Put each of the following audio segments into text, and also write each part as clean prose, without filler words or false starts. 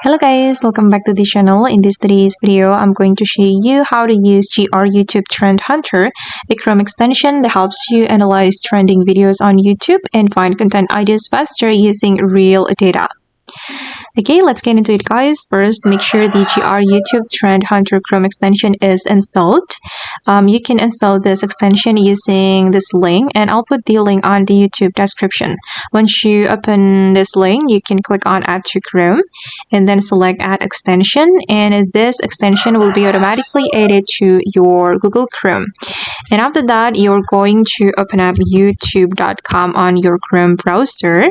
Hello guys, welcome back to the channel. In today's video, I'm going to show you how to use YouTube Trend Hunter, a Chrome extension that helps you analyze trending videos on YouTube and find content ideas faster using real data. Okay, let's get into it guys. First, make sure the YouTube Trend Hunter Chrome extension is installed. You can install this extension using this link, and I'll put the link on the YouTube description. Once you open this link, you can click on Add to Chrome and then select Add Extension, and this extension will be automatically added to your Google Chrome. And after that, you're going to open up youtube.com on your Chrome browser,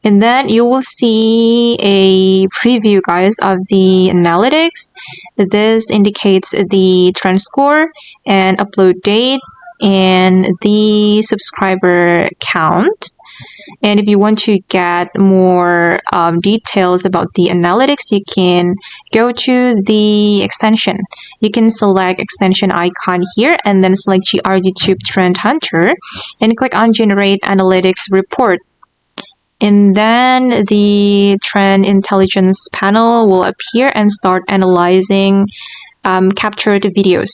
and then you will see a preview guys of the analytics. This indicates the trend score and upload date and the subscriber count. And if you want to get more details about the analytics, you can go to the extension. You can select extension icon here and then select YouTube Trend Hunter and click on Generate Analytics Report. And then the Trend Intelligence panel will appear and start analyzing captured videos.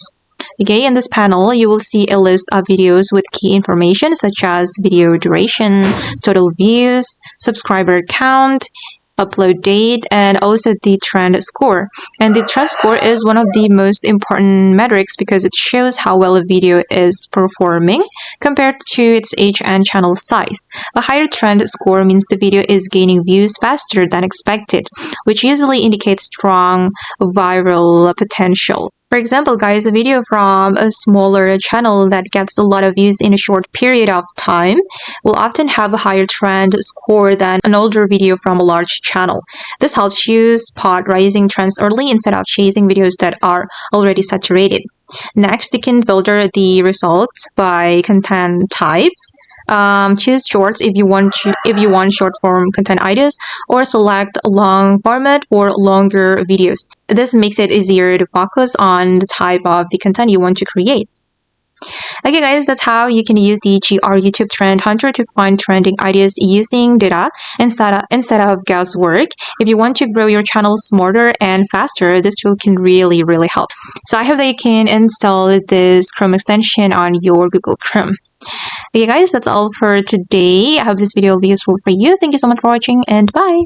Okay, in this panel, you will see a list of videos with key information such as video duration, total views, subscriber count, upload date, and also the trend score. And the trend score is one of the most important metrics because it shows how well a video is performing compared to its age and channel size. A higher trend score means the video is gaining views faster than expected, which usually indicates strong viral potential. For example, guys, a video from a smaller channel that gets a lot of views in a short period of time will often have a higher trend score than an older video from a large channel. This helps you spot rising trends early instead of chasing videos that are already saturated. Next, you can filter the results by content types. Choose shorts if you want short form content ideas, or select long format or longer videos. This makes it easier to focus on the type of the content you want to create. Okay guys, that's how you can use the YouTube Trend Hunter to find trending ideas using data instead of guesswork. If you want to grow your channel smarter and faster, this tool can really help. So I hope that you can install this Chrome extension on your Google Chrome. Okay guys, that's all for today. I hope this video will be useful for you. Thank you so much for watching, and bye!